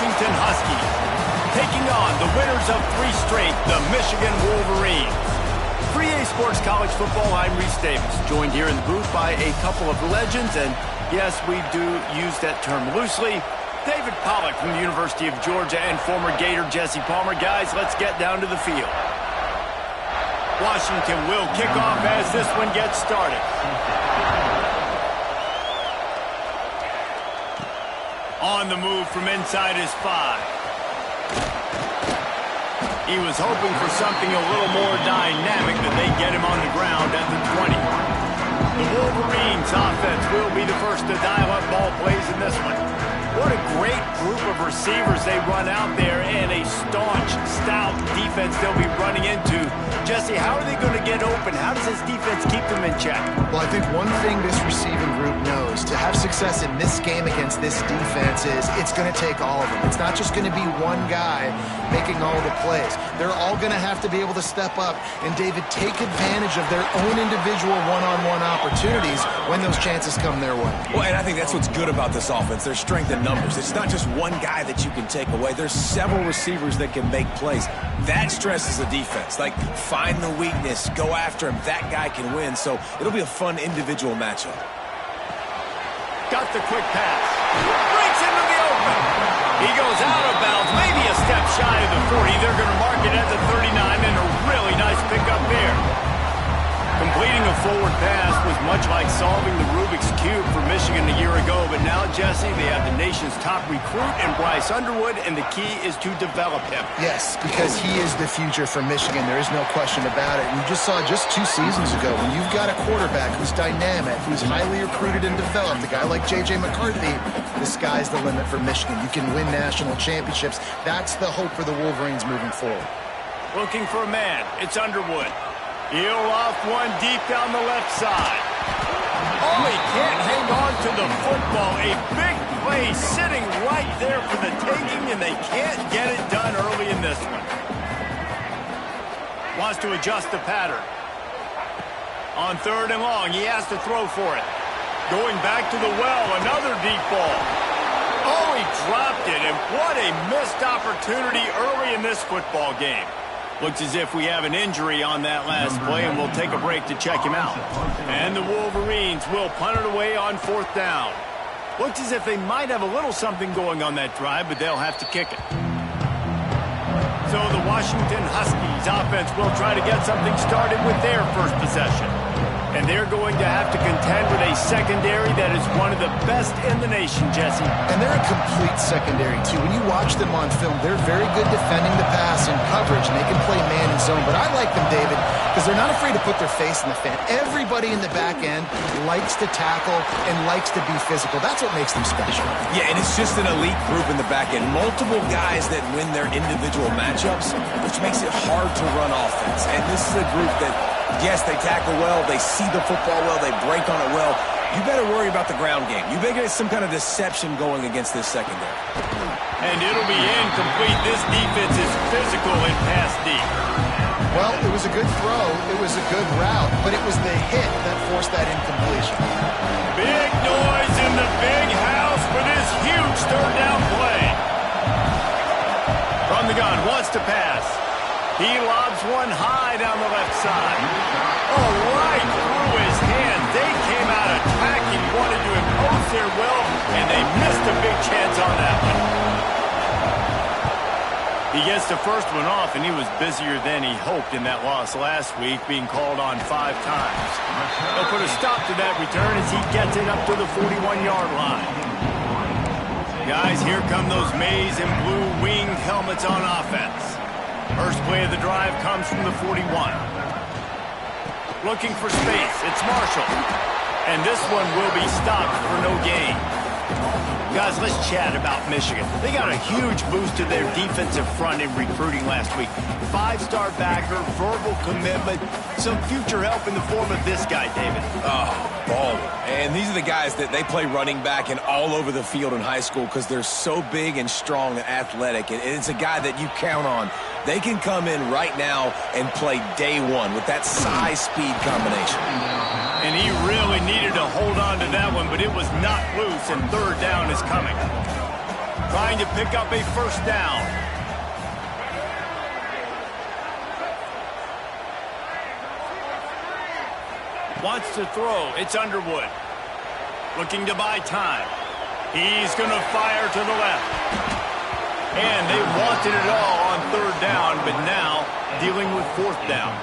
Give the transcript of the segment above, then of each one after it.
Washington Huskies, taking on the winners of 3 straight, the Michigan Wolverines. For EA Sports College Football, I'm Reese Davis, joined here in the booth by a couple of legends, and yes, we do use that term loosely. David Pollack from the University of Georgia and former Gator Jesse Palmer. Guys, let's get down to the field. Washington will kick off as this one gets started. On the move from inside his 5. He was hoping for something a little more dynamic that they get him on the ground at the 20. The Wolverines offense will be the first to dial up ball plays in this one. What a great group of receivers they run out there, and a staunch, stout defense they'll be running into. Jesse, how are they going to get open? How does this defense keep them in check? Well, I think one thing this receiving group knows to have success in this game against this defense is it's going to take all of them. It's not just going to be one guy making all the plays. They're all going to have to be able to step up and, David, take advantage of their own individual one-on-one opportunities when those chances come their way. Well, and I think that's what's good about this offense. Their strength in numbers. It's not just one guy that you can take away. There's several receivers that can make plays. That stresses the defense. Like, find the weakness, go after him. That guy can win. So it'll be a fun individual matchup. Got the quick pass. Breaks into the open. He goes out of bounds, maybe a step shy of the 40. They're going to mark it at the 39, and a really nice pickup there. Completing a forward pass was much like solving the Rubik's Cube for Michigan a year ago, but now, Jesse, they have the nation's top recruit in Bryce Underwood, and the key is to develop him. Yes, because he is the future for Michigan. There is no question about it. And you just saw just 2 seasons ago, when you've got a quarterback who's dynamic, who's highly recruited and developed, a guy like J.J. McCarthy, the sky's the limit for Michigan. You can win national championships. That's the hope for the Wolverines moving forward. Looking for a man. It's Underwood. He'll off one deep down the left side. Oh, he can't hang on to the football. A big play sitting right there for the taking, and they can't get it done early in this one. Wants to adjust the pattern. On 3rd and long, he has to throw for it. Going back to the well, another deep ball. Oh, he dropped it, and what a missed opportunity early in this football game. Looks as if we have an injury on that last play, and we'll take a break to check him out. And the Wolverines will punt it away on 4th down. Looks as if they might have a little something going on that drive, but they'll have to kick it. So the Washington Huskies offense will try to get something started with their first possession. And they're going to have to contend with a secondary that is one of the best in the nation, Jesse. And they're a complete secondary, too. When you watch them on film, they're very good defending the pass and coverage, and they can play man and zone. But I like them, David, because they're not afraid to put their face in the fan. Everybody in the back end likes to tackle and likes to be physical. That's what makes them special. Yeah, and it's just an elite group in the back end. Multiple guys that win their individual matchups, which makes it hard to run offense. And this is a group that, yes, they tackle well, they see the football well, they break on it well. You better worry about the ground game. You better get some kind of deception going against this secondary. And it'll be incomplete. This defense is physical and pass deep. Well, it was a good throw, it was a good route, but it was the hit that forced that incompletion. Big noise in the big house for this huge 3rd down play. From the gun, wants to pass. He lobs one high down the left side. Oh, right through his hand. They came out attacking, wanted to impose their will, and they missed a big chance on that one. He gets the first one off, and he was busier than he hoped in that loss last week, being called on 5 times. They'll put a stop to that return as he gets it up to the 41-yard line. Guys, here come those maize and blue winged helmets on offense. First play of the drive comes from the 41. Looking for space. It's Marshall. And this one will be stopped for no gain. Guys, let's chat about Michigan. They got a huge boost to their defensive front in recruiting last week. 5-star backer, verbal commitment, some future help in the form of this guy, David. Oh, baller. And these are the guys that they play running back and all over the field in high school because they're so big and strong and athletic. And it's a guy that you count on. They can come in right now and play day one with that size-speed combination. And he really needed to hold on to that one, but it was not loose, and 3rd down is coming. trying to pick up a first down. Wants to throw. It's Underwood. Looking to buy time. He's going to fire to the left. And they wanted it all on third down, but now dealing with fourth down.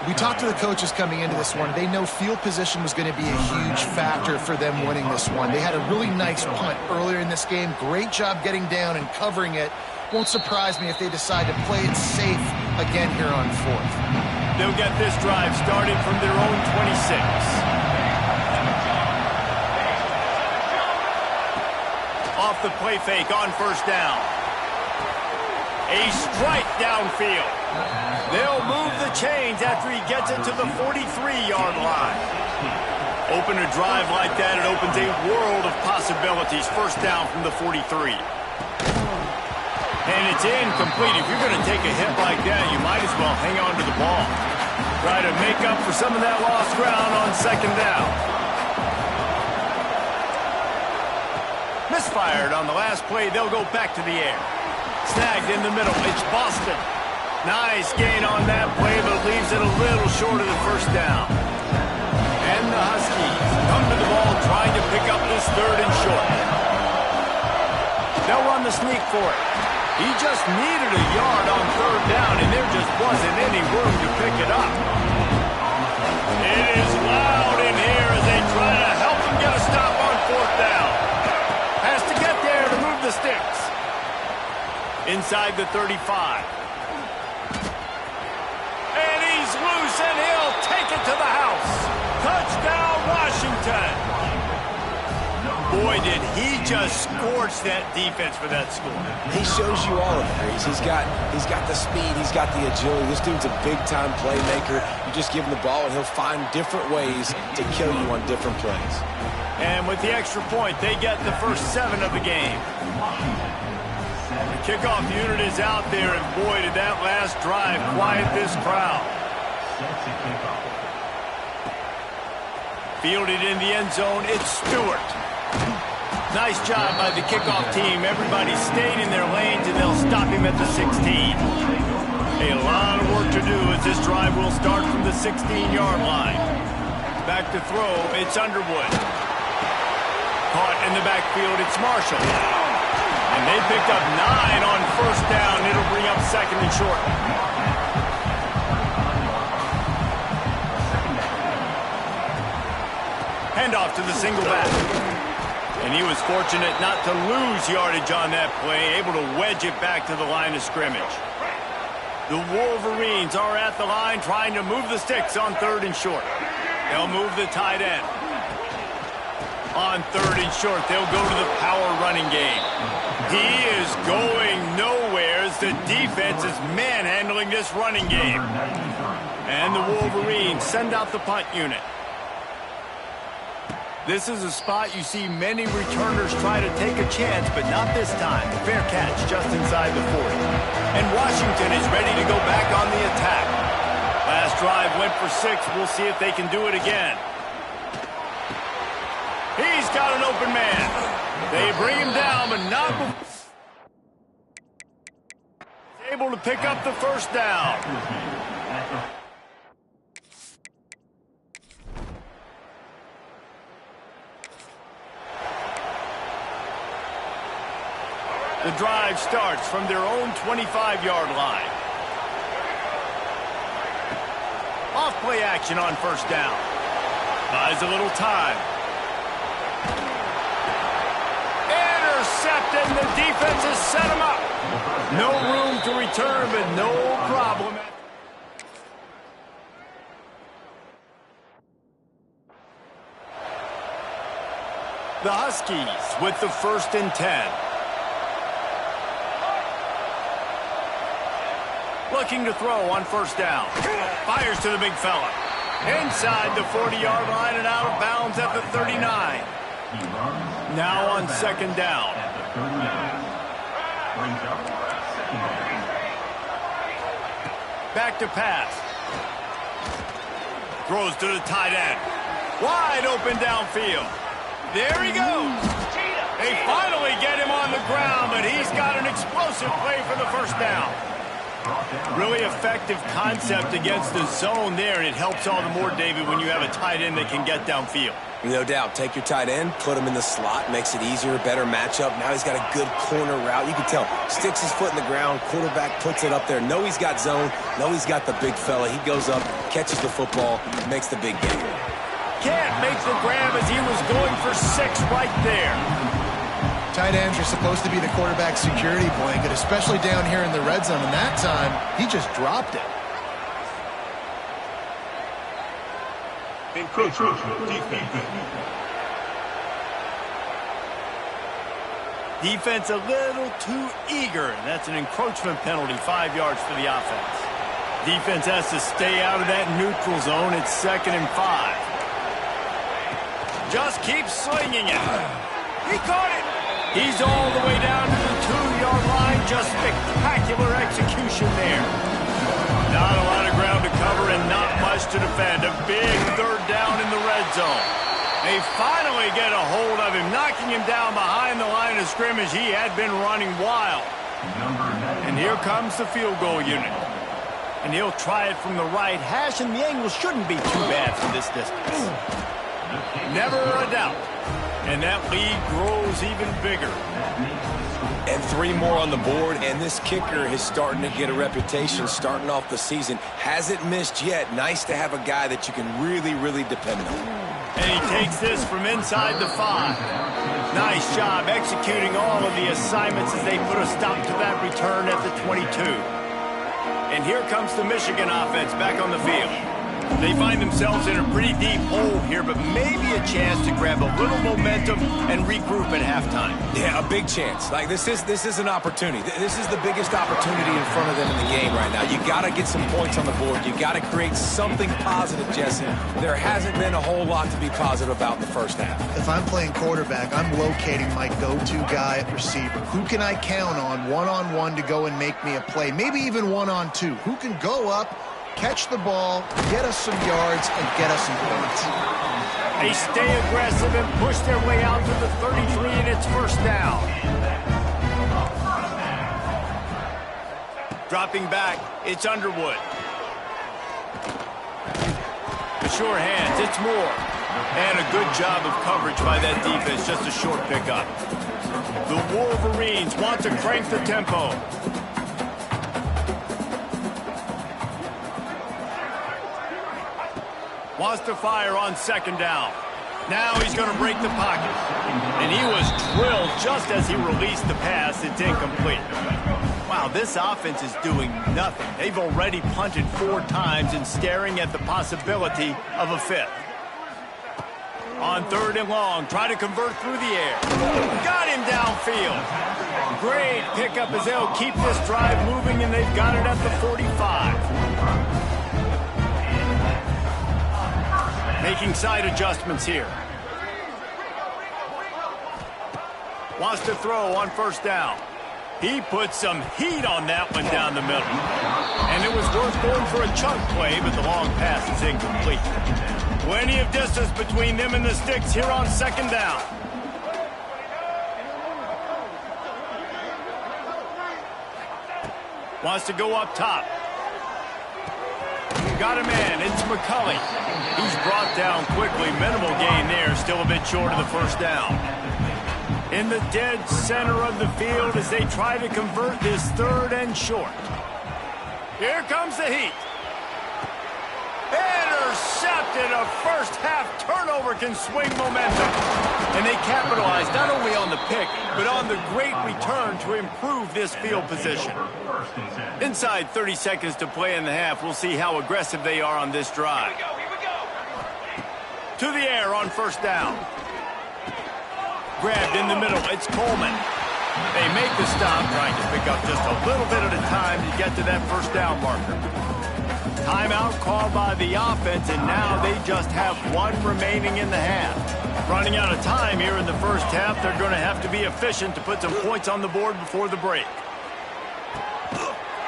We talked to the coaches coming into this one. They know field position was going to be a huge factor for them winning this one. They had a really nice punt earlier in this game. Great job getting down and covering it. Won't surprise me if they decide to play it safe again here on fourth. They'll get this drive started from their own 26. Off the play fake on first down. A strike downfield. They'll move the chains after he gets it to the 43-yard line. Open a drive like that, it opens a world of possibilities. First down from the 43. And it's incomplete. If you're going to take a hit like that, you might as well hang on to the ball. Try to make up for some of that lost ground on second down. Misfired on the last play. They'll go back to the air. Snagged in the middle. It's Boston. Nice gain on that play, but leaves it a little short of the first down. And the Huskies come to the ball trying to pick up this third and short. They'll run the sneak for it. He just needed a yard on third down, and there just wasn't any room to pick it up. It is loud in here as they try to help him get a stop on fourth down. Has to get there to move the sticks. Inside the 35. And he's loose, and he'll take it to the house. Touchdown, Washington. Boy, did he just scorch that defense for that score. He shows you all of it. He's got the speed. He's got the agility. This dude's a big-time playmaker. You just give him the ball, and he'll find different ways to kill you on different plays. And with the extra point, they get the first 7 of the game. The kickoff unit is out there, and boy, did that last drive quiet this crowd. Fielded in the end zone, it's Stewart. Nice job by the kickoff team. Everybody stayed in their lanes, and they'll stop him at the 16. A lot of work to do as this drive will start from the 16-yard line. Back to throw, it's Underwood. Caught in the backfield, it's Marshall. And they picked up 9 on first down. It'll bring up second and short. Handoff to the single back. And he was fortunate not to lose yardage on that play, able to wedge it back to the line of scrimmage. The Wolverines are at the line trying to move the sticks on third and short. They'll move the tight end. On third and short, they'll go to the power running game. He is going nowhere as the defense is manhandling this running game. And the Wolverines send out the punt unit. This is a spot you see many returners try to take a chance, but not this time. Fair catch just inside the 40. And Washington is ready to go back on the attack. Last drive went for 6. We'll see if they can do it again. He's got an open man. They bring him down, but not before. He's able to pick up the first down. The drive starts from their own 25-yard line. Off play action on first down. Buys a little time. Intercepted, and the defense has set him up. No room to return, but no problem. The Huskies with the 1st and 10. Looking to throw on first down. Fires to the big fella. Inside the 40-yard line and out of bounds at the 39. Now on second down. Back to pass. Throws to the tight end. Wide open downfield. There he goes. They finally get him on the ground, but he's got an explosive play for the first down. Really effective concept against the zone there, and it helps all the more, David, when you have a tight end that can get downfield. No doubt. Take your tight end, put him in the slot, makes it easier, better matchup. Now he's got a good corner route. You can tell, sticks his foot in the ground, quarterback puts it up there. Know he's got zone, know he's got the big fella. He goes up, catches the football, makes the big game. Can't make the grab as he was going for 6 right there. Tight ends are supposed to be the quarterback's security blanket, especially down here in the red zone. And that time, he just dropped it. Defense a little too eager, and that's an encroachment penalty, 5 yards for the offense. Defense has to stay out of that neutral zone. It's 2nd and 5. Just keep slinging it. He caught it. He's all the way down to the 2-yard line. Just spectacular execution there. Not a lot of ground to cover and not much to defend. A big 3rd down in the red zone. They finally get a hold of him, knocking him down behind the line of scrimmage. He had been running wild. And here comes the field goal unit. And he'll try it from the right hash, and the angle shouldn't be too bad from this distance. Never a doubt. And that lead grows even bigger. And 3 more on the board, and this kicker is starting to get a reputation starting off the season. Hasn't missed yet. Nice to have a guy that you can really, really depend on. And he takes this from inside the 5. Nice job executing all of the assignments as they put a stop to that return at the 22. And here comes the Michigan offense back on the field. They find themselves in a pretty deep hole here, but maybe a chance to grab a little momentum and regroup at halftime. Yeah, a big chance. Like, this is an opportunity. This is the biggest opportunity in front of them in the game right now. You got to get some points on the board. You got to create something positive, Jesse. There hasn't been a whole lot to be positive about in the first half. If I'm playing quarterback, I'm locating my go-to guy at receiver. Who can I count on one-on-one to go and make me a play? Maybe even one-on-two. Who can go up, catch the ball, get us some yards, and get us some points. They stay aggressive and push their way out to the 33, and it's 1st down. Dropping back, it's Underwood. The sure hands, it's Moore. And a good job of coverage by that defense, just a short pickup. The Wolverines want to crank the tempo. Wants to fire on 2nd down. Now he's going to break the pocket. And he was drilled just as he released the pass. It's incomplete. Wow, this offense is doing nothing. They've already punted 4 times and staring at the possibility of a 5th. On 3rd and long, try to convert through the air. Got him downfield. Great pickup as they'll keep this drive moving, and they've got it at the 45. Making side adjustments here. Wants to throw on 1st down. He put some heat on that one down the middle. And it was worth going for a chunk play, but the long pass is incomplete. Plenty of distance between them and the sticks here on 2nd down. Wants to go up top. Got a man. It's McCulley. He's brought down quickly. Minimal gain there. Still a bit short of the 1st down. In the dead center of the field as they try to convert this 3rd and short. Here comes the heat. Intercepted. A first-half turnover can swing momentum. And they capitalize not only on the pick, but on the great return to improve this field position. Inside 30 seconds to play in the half. We'll see how aggressive they are on this drive. Here we go. To the air on 1st down. Grabbed in the middle. It's Coleman. They make the stop, trying to pick up just a little bit at a time to get to that 1st down marker. Timeout called by the offense, and now they just have 1 remaining in the half. Running out of time here in the 1st half. They're going to have to be efficient to put some points on the board before the break.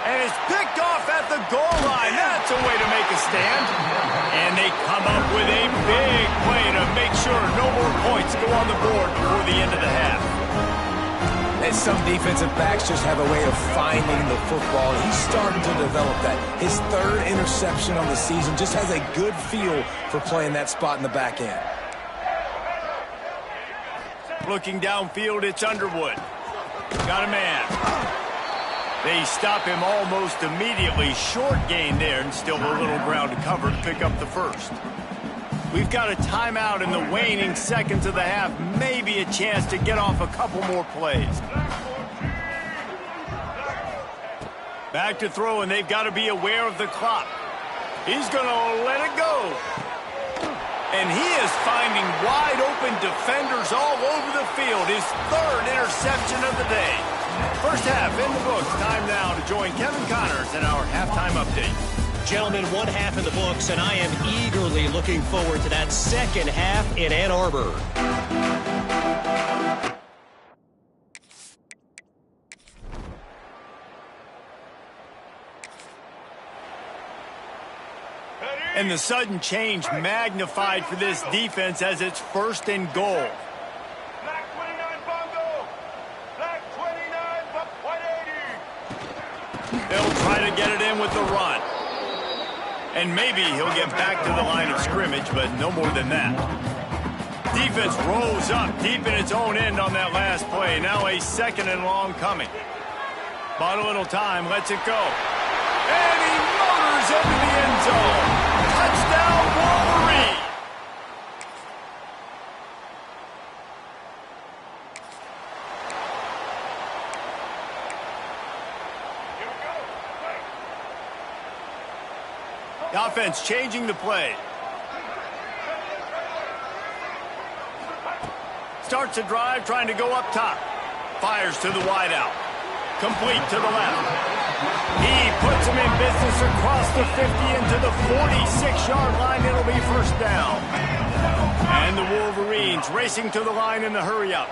And it's picked off at the goal line. That's a way to make a stand. And they come up with a big play to make sure no more points go on the board before the end of the half. And some defensive backs just have a way of finding the football. He's starting to develop that. His third interception on the season, just has a good feel for playing that spot in the back end. Looking downfield, it's Underwood. Got a man. They stop him almost immediately. Short gain there, and still a little ground to cover to pick up the first. We've got a timeout in the waning seconds of the half. Maybe a chance to get off a couple more plays. Back to throw, and they've got to be aware of the clock. He's going to let it go. And he is finding wide-open defenders all over the field. His third interception of the day. First half in the books. Time now to join Kevin Connors in our halftime update. Gentlemen, one half in the books, and I am eagerly looking forward to that second half in Ann Arbor. And the sudden change magnified for this defense as it's first and goal. Black 29 Bongo. Black 29 White 80. They'll try to get it in with the run. And maybe he'll get back to the line of scrimmage, but no more than that. Defense rolls up deep in its own end on that last play. Now a second and long coming. Bought a little time, lets it go. And he motors into the end zone. Touchdown, Wolverine! The offense changing the play. Starts a drive trying to go up top. Fires to the wideout. Complete to the left. He puts him in business across the 50 into the 46-yard line. It'll be first down. And the Wolverines racing to the line in the hurry-up.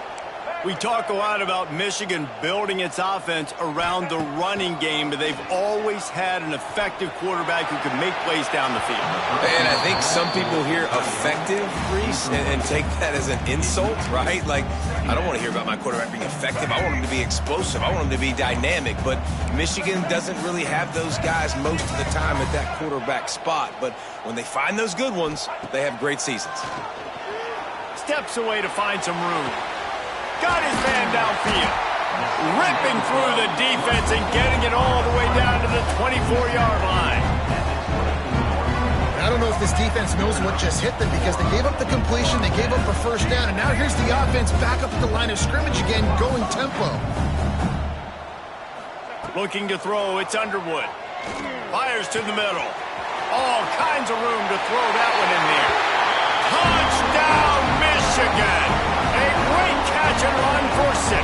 We talk a lot about Michigan building its offense around the running game, but they've always had an effective quarterback who can make plays down the field. And I think some people hear effective, Reese, and take that as an insult, right? Like, I don't want to hear about my quarterback being effective. I want him to be explosive. I want him to be dynamic. But Michigan doesn't really have those guys most of the time at that quarterback spot. But when they find those good ones, they have great seasons. Steps away to find some room. Got his man downfield. Ripping through the defense and getting it all the way down to the 24-yard line. I don't know if this defense knows what just hit them because they gave up the completion, they gave up a first down, and now here's the offense back up at the line of scrimmage again, going tempo. Looking to throw, it's Underwood. Fires to the middle. All kinds of room to throw that one in there. Touchdown, Michigan! A great catch and run for 6.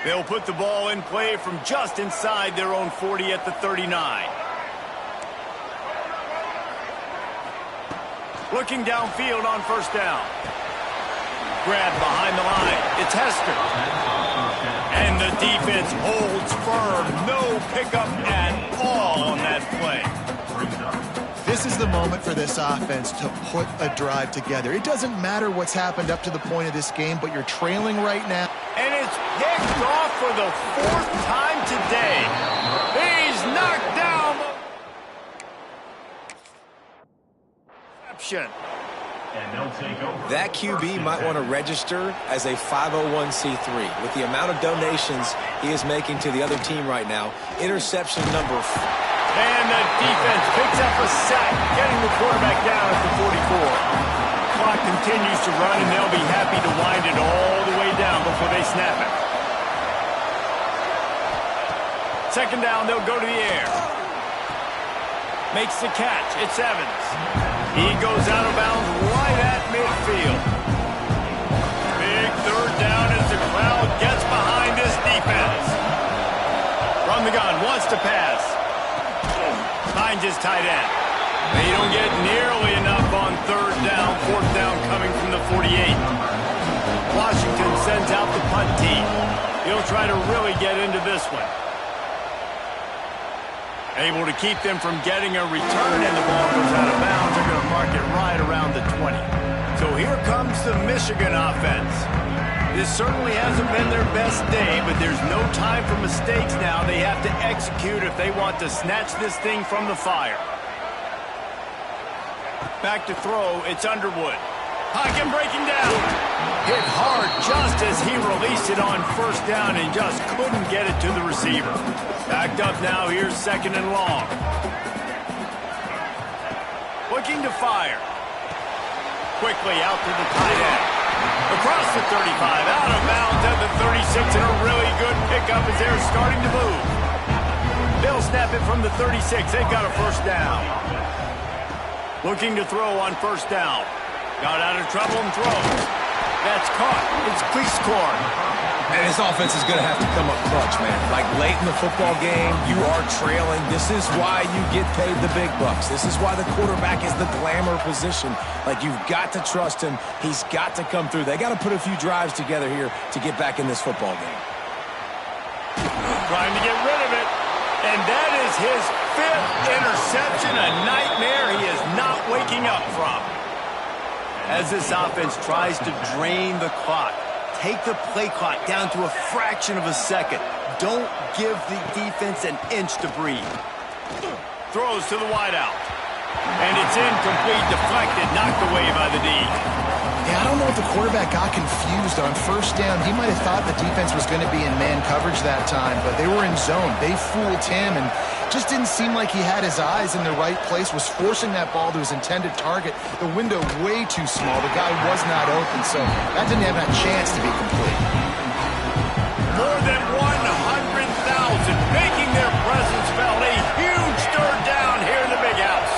They'll put the ball in play from just inside their own 40 at the 39. Looking downfield on first down. Grab behind the line. It's Hester. And the defense holds firm. No pickup at all on that play. This is the moment for this offense to put a drive together. It doesn't matter what's happened up to the point of this game, but you're trailing right now. And it's picked off for the 4th time today. He's knocked down. Reception. That QB might want to register as a 501c3. With the amount of donations he is making to the other team right now, interception number 4. And the defense picks up a sack, getting the quarterback down at the 44. Clock continues to run, and they'll be happy to wind it all the way down before they snap it. Second down, they'll go to the air. Makes the catch. It's Evans. He goes out of bounds right at midfield. Big third down as the crowd gets behind this defense. From the gun, wants to pass. Finds his tight end. They don't get nearly enough on third down. Fourth down coming from the 48. Washington sends out the punt team. He'll try to really get into this one. Able to keep them from getting a return, and the ball goes out of bounds. They're going to mark it right around the 20. So here comes the Michigan offense. This certainly hasn't been their best day, but there's no time for mistakes now. They have to execute if they want to snatch this thing from the fire. Back to throw, it's Underwood. Pocket breaking down. Hit hard just as he released it on first down and just couldn't get it to the receiver. Backed up now, here's 2nd and long. Looking to fire. Quickly out to the tight end. Across the 35, out of bounds at the 36, and a really good pickup as they're starting to move. They'll snap it from the 36. They've got a first down. Looking to throw on first down. Got out of trouble and throws. That's caught. It's Cleescorn. And his offense is going to have to come up clutch, man. Like late in the football game, you are trailing. This is why you get paid the big bucks. This is why the quarterback is the glamour position. Like, you've got to trust him. He's got to come through. They got to put a few drives together here to get back in this football game. Trying to get rid of it. And that is his 5th interception. A nightmare he is not waking up from. As this offense tries to drain the clock, take the play clock down to a fraction of a second. Don't give the defense an inch to breathe. Throws to the wideout. And it's incomplete, deflected, knocked away by the D. Yeah, I don't know if the quarterback got confused on first down. He might have thought the defense was going to be in man coverage that time, but they were in zone. They fooled him and just didn't seem like he had his eyes in the right place, was forcing that ball to his intended target. The window way too small. The guy was not open, so that didn't have a chance to be complete. More than 100,000 making their presence felt. A huge third down here in the big house.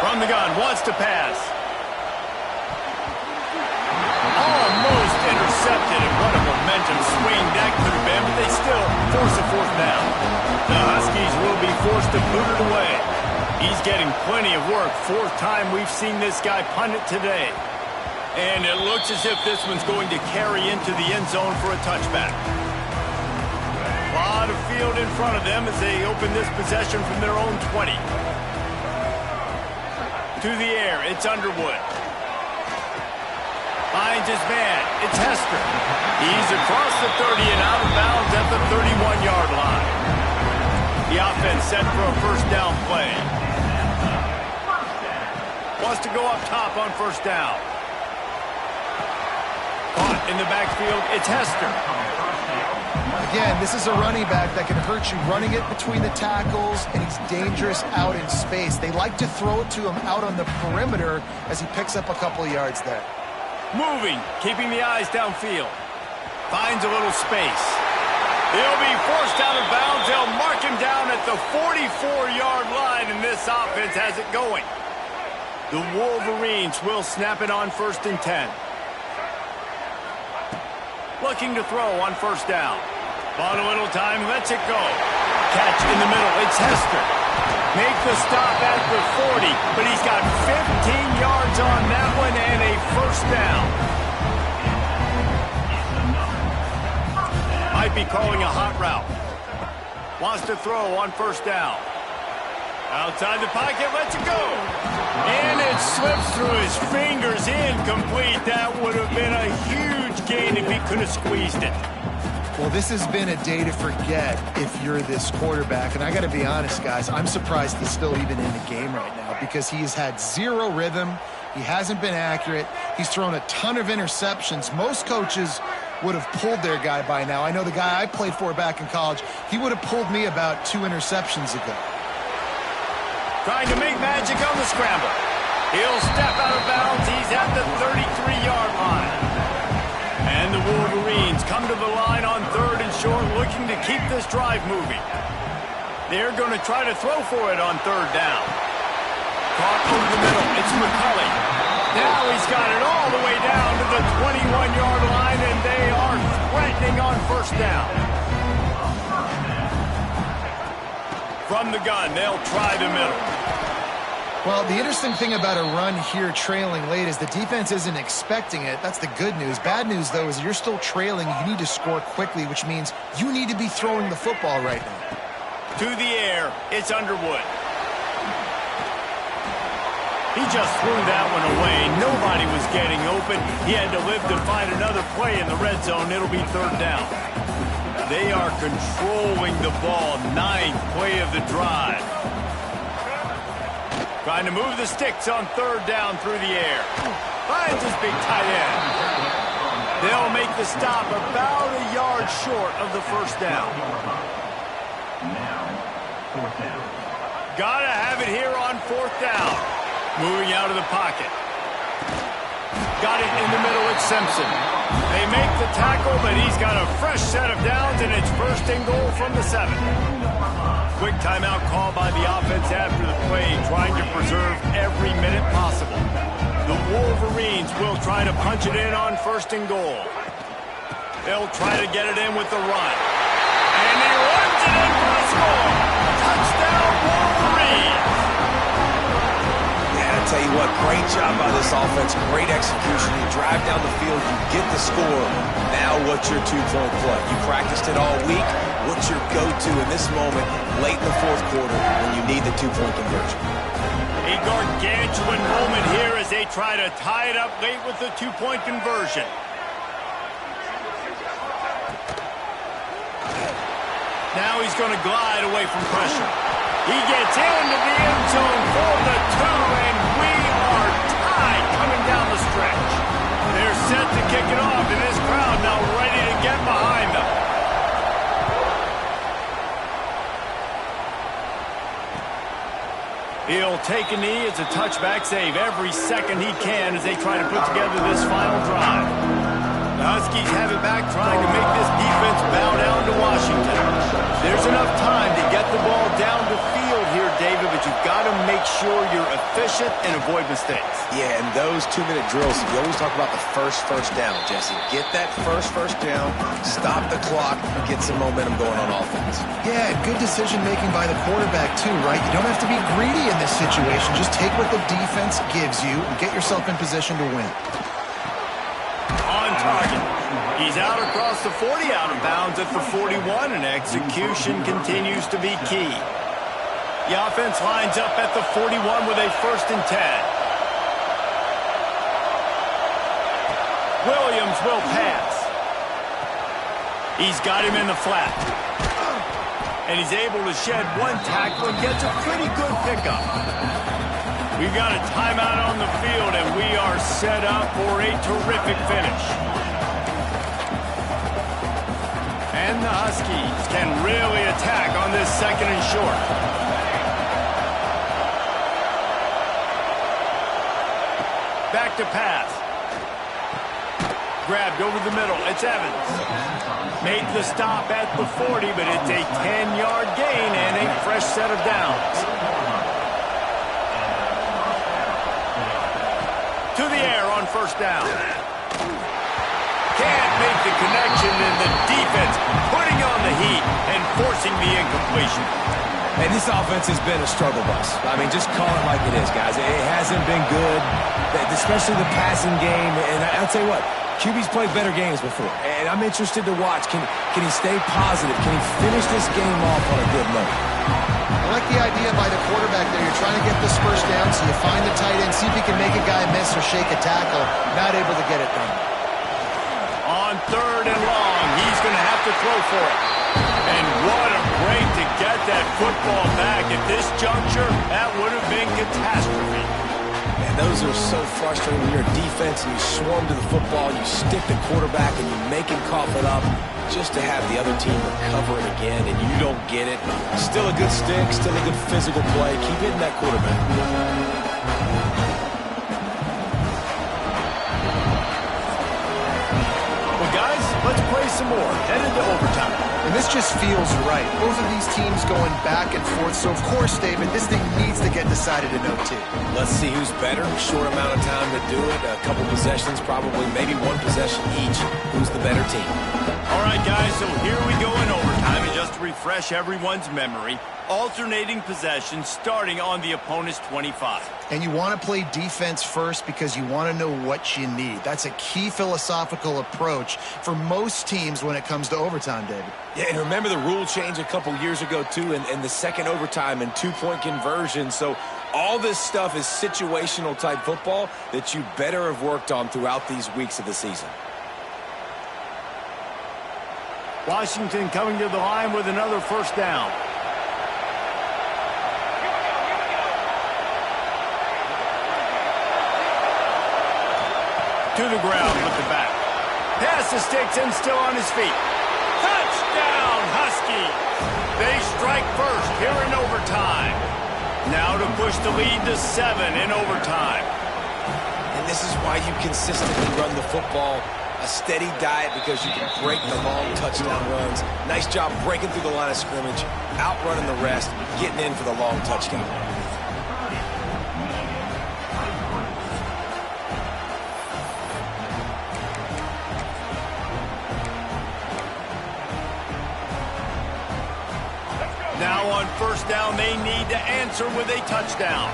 From the gun, wants to pass. Almost intercepted, and what a momentum swing that could have been, but they still force a 4th down. The Huskies will be forced to boot it away. He's getting plenty of work. 4th time we've seen this guy punt it today. And it looks as if this one's going to carry into the end zone for a touchback. A lot of field in front of them as they open this possession from their own 20. To the air, it's Underwood. Finds his man. It's Hester. He's across the 30 and out of bounds at the 31-yard line. The offense set for a first down play. Wants to go up top on first down. Caught in the backfield. It's Hester. Again, this is a running back that can hurt you running it between the tackles, and he's dangerous out in space. They like to throw it to him out on the perimeter as he picks up a couple of yards there. Moving, keeping the eyes downfield. Finds a little space. He'll be forced out of bounds. They'll mark him down at the 44-yard line, and this offense has it going. The Wolverines will snap it on 1st and 10. Looking to throw on first down. Bought a little time, lets it go. Catch in the middle, it's Hester. Make the stop at the 40, but he's got 15 yards on that one and a first down. Might be calling a hot route. Wants to throw on first down. Outside the pocket, lets it go. And it slips through his fingers, incomplete. That would have been a huge gain if he could have squeezed it. Well, this has been a day to forget if you're this quarterback. And I got to be honest, guys, I'm surprised he's still even in the game right now because he has had zero rhythm. He hasn't been accurate. He's thrown a ton of interceptions. Most coaches would have pulled their guy by now. I know the guy I played for back in college, he would have pulled me about 2 interceptions ago. Trying to make magic on the scramble. He'll step out of bounds. He's at the 33-yard line. And the Wolverines come to the line on 3rd and short, looking to keep this drive moving. They're going to try to throw for it on 3rd down. Caught over the middle. It's McCulley. Now he's got it all the way down to the 21-yard line, and they are threatening on first down. From the gun, they'll try the middle. Well, the interesting thing about a run here trailing late is the defense isn't expecting it. That's the good news. Bad news, though, is you're still trailing. You need to score quickly, which means you need to be throwing the football right now. To the air, it's Underwood. He just threw that one away. Nobody was getting open. He had to live to find another play in the red zone. It'll be third down. They are controlling the ball. 9th play of the drive. Trying to move the sticks on third down through the air. Finds his big tight end. They'll make the stop about a yard short of the first down. Gotta have it here on fourth down. Moving out of the pocket. Got it in the middle with Simpson. They make the tackle, but he's got a fresh set of downs, and it's first and goal from the 7. Quick timeout call by the offense after the play, trying to preserve every minute possible. The Wolverines will try to punch it in on first and goal. They'll try to get it in with the run. And he runs it in for a score. Touchdown, Wolverines! Yeah, I tell you what, great job by this offense. Great execution. You drive down the field, you get the score. Now what's your two-point play? You practiced it all week. What's your go-to in this moment, late in the fourth quarter, when you need the two-point conversion? A gargantuan moment here as they try to tie it up late with the two-point conversion. Now he's going to glide away from pressure. He gets into the end zone for the 2, and we are tied coming down the stretch. They're set to kick it off, and this crowd now ready to get behind them. He'll take a knee. It's a touchback save every second he can as they try to put together this final drive. The Huskies have it back, trying to make this defense bow down to Washington. There's enough time to get the ball down the field here, David, but you've got to make sure you're efficient and avoid mistakes. Yeah, and those 2-minute drills, you always talk about the first down, Jesse. Get that first down, stop the clock, get some momentum going on offense. Yeah, good decision-making by the quarterback, too, right? You don't have to be greedy in this situation. Just take what the defense gives you and get yourself in position to win. On target. He's out across the 40, out of bounds at the 41, and execution continues to be key. The offense lines up at the 41 with a 1st and 10. Williams will pass. He's got him in the flat. And he's able to shed one tackle and gets a pretty good pickup. We've got a timeout on the field, and we are set up for a terrific finish. And the Huskies can really attack on this 2nd and short. Back to pass. Grabbed over the middle. It's Evans. Made the stop at the 40, but it's a 10-yard gain and a fresh set of downs. To the air on first down. Can't make the connection, and the defense putting on the heat and forcing the incompletion. And this offense has been a struggle bus. I mean, just call it like it is, guys. It hasn't been good, especially the passing game. And I'll tell you what, QB's played better games before. And I'm interested to watch. Can he stay positive? Can he finish this game off on a good note? I like the idea by the quarterback there. You're trying to get this first down, so you find the tight end, see if he can make a guy miss or shake a tackle. Not able to get it done. On 3rd and long, he's going to have to throw for it. And what a break to get that football back. At this juncture, that would have been catastrophe. And those are so frustrating when you're a defense and you swarm to the football, you stick the quarterback and you make him cough it up just to have the other team recover it again, and you don't get it. Still a good stick, still a good physical play. Keep hitting that quarterback. Well, guys, let's play some more. Headed to overtime. And this just feels right. Both of these teams going back and forth. So, of course, David, this thing needs to get decided in OT. Let's see who's better. Short amount of time to do it. A couple possessions, probably maybe one possession each. Who's the better team? All right, guys, so here we go in overtime. And just to refresh everyone's memory, alternating possessions starting on the opponent's 25. And you want to play defense first because you want to know what you need. That's a key philosophical approach for most teams. teams when it comes to overtime, David. Yeah, and remember the rule change a couple years ago, too, and the second overtime and two-point conversion. So all this stuff is situational type football that you better have worked on throughout these weeks of the season. Washington coming to the line with another first down. To the ground with the back. Pass the sticks and still on his feet. Touchdown, Huskies! They strike first here in overtime. Now to push the lead to 7 in overtime. And this is why you consistently run the football. A steady diet because you can break the long touchdown runs. Nice job breaking through the line of scrimmage, outrunning the rest, getting in for the long touchdown. Now on first down, they need to answer with a touchdown.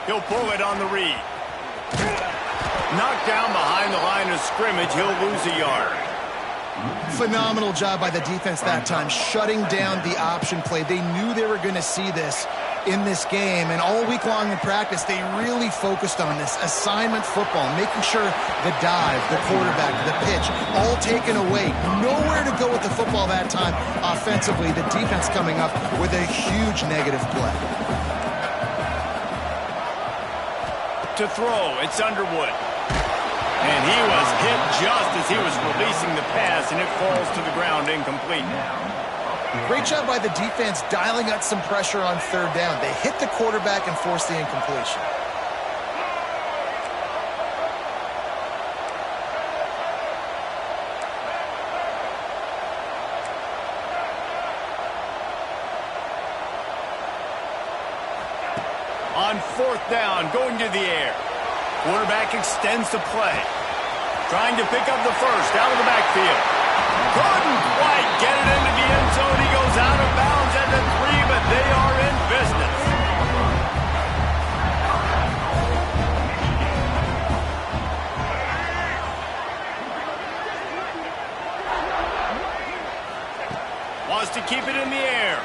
He'll pull it on the read. Knocked down behind the line of scrimmage, he'll lose a yard. Phenomenal job by the defense that time, shutting down the option play. They knew they were going to see this in this game, and all week long in practice, they really focused on this assignment football, making sure the dive, the quarterback, the pitch, all taken away. Nowhere to go with the football that time offensively. The defense coming up with a huge negative play. To throw, it's Underwood. And he was hit just as he was releasing the pass, and it falls to the ground incomplete. Great job by the defense dialing up some pressure on third down. They hit the quarterback and forced the incompletion. On fourth down, going to the air. Quarterback extends the play. Trying to pick up the first out of the backfield. Couldn't quite get it into the end zone. He goes out of bounds at the 3, but they are in business. Wants to keep it in the air.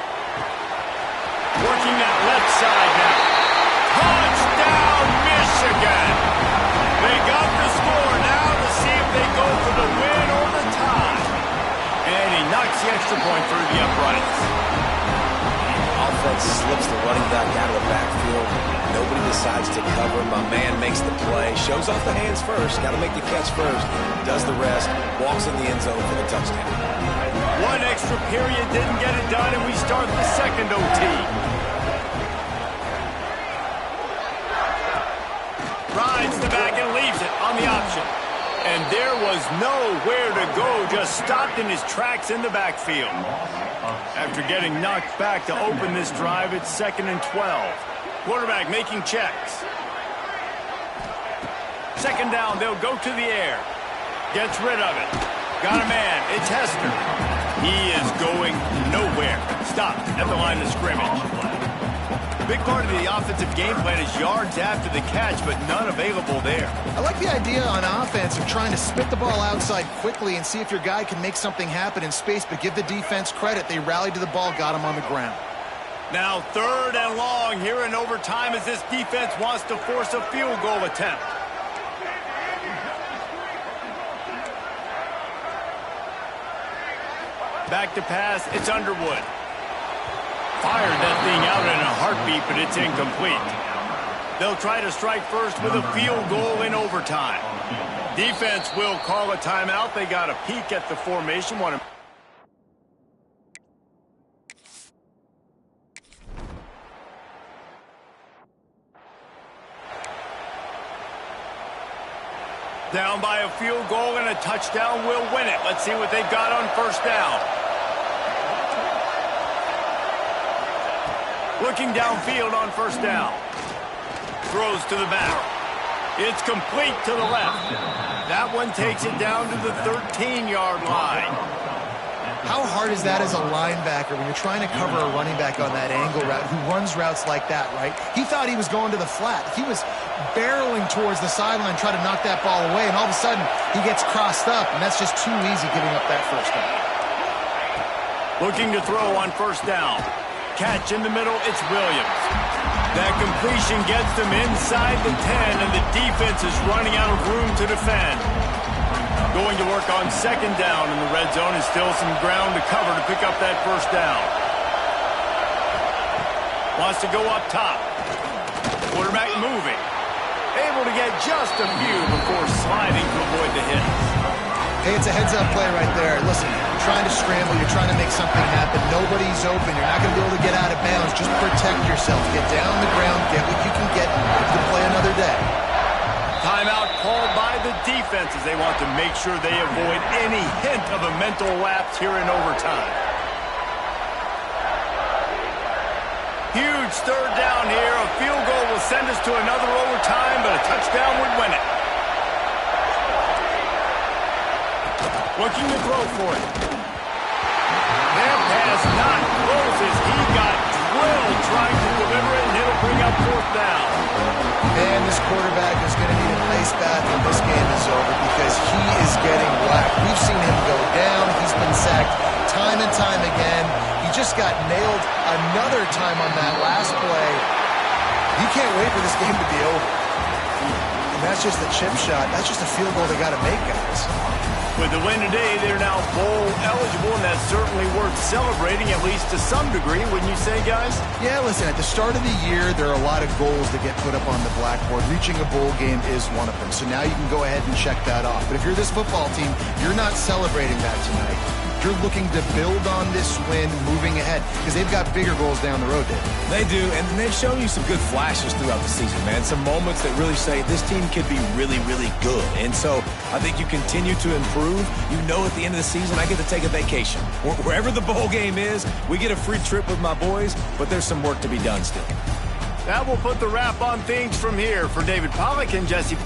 Working that left side now. Touchdown, Michigan! They got the score now to see if they go for the win or the tie. And he knocks the extra point through the uprights. Offense slips the running back out of the backfield. Nobody decides to cover. My man makes the play. Shows off the hands first. Got to make the catch first. Does the rest. Walks in the end zone for the touchdown. One extra period didn't get it done, and we start the second OT. Rides the back and leaves it on the option. And there was nowhere to go, just stopped in his tracks in the backfield. After getting knocked back to open this drive, it's 2nd and 12. Quarterback making checks. Second down, they'll go to the air. Gets rid of it. Got a man, it's Hester. He is going nowhere. Stopped at the line of scrimmage. Big part of the offensive game plan is yards after the catch, but none available there. I like the idea on offense of trying to spit the ball outside quickly and see if your guy can make something happen in space, but give the defense credit. They rallied to the ball, got him on the ground. Now 3rd and long here in overtime as this defense wants to force a field goal attempt. Back to pass, it's Underwood. Fired that thing out in a heartbeat, but it's incomplete. They'll try to strike first with a field goal in overtime. Defense will call a timeout. They got a peek at the formation. Down by a field goal and a touchdown will win it. Let's see what they've got on first down. Looking downfield on first down. Throws to the back. It's complete to the left. That one takes it down to the 13-yard line. How hard is that as a linebacker when you're trying to cover a running back on that angle route who runs routes like that, right? He thought he was going to the flat. He was barreling towards the sideline trying to knock that ball away, and all of a sudden he gets crossed up, and that's just too easy giving up that first down. Looking to throw on first down. Catch in the middle, it's Williams. That completion gets them inside the 10, and the defense is running out of room to defend. Going to work on second down in the red zone, and still some ground to cover to pick up that first down. Wants to go up top. Quarterback moving. Able to get just a few before sliding to avoid the hit. Hey, it's a heads-up play right there. Listen, you're trying to scramble. You're trying to make something happen. Nobody's open. You're not going to be able to get out of bounds. Just protect yourself. Get down on the ground. Get what you can get. You can play another day. Timeout called by the defense as they want to make sure they avoid any hint of a mental lapse here in overtime. Huge third down here. A field goal will send us to another overtime, but a touchdown would win it. Looking to throw for it. That pass not closes. He got drilled trying to deliver it, and it'll bring up fourth down. And this quarterback is going to need an ice bath when this game is over because he is getting whacked. We've seen him go down. He's been sacked time and time again. He just got nailed another time on that last play. He can't wait for this game to be over. And that's just a chip shot. That's just a field goal they got to make, guys. With the win today, they're now bowl eligible, and that's certainly worth celebrating, at least to some degree, wouldn't you say, guys? Yeah, listen, at the start of the year, there are a lot of goals that get put up on the blackboard. Reaching a bowl game is one of them, so now you can go ahead and check that off. But if you're this football team, you're not celebrating that tonight. You're looking to build on this win moving ahead because they've got bigger goals down the road, Dave. They do, and they've shown you some good flashes throughout the season, man. Some moments that really say this team could be really, really good. And so I think you continue to improve. You know at the end of the season, I get to take a vacation. Wherever the bowl game is, we get a free trip with my boys, but there's some work to be done still. That will put the wrap on things from here. For David Pollack and Jesse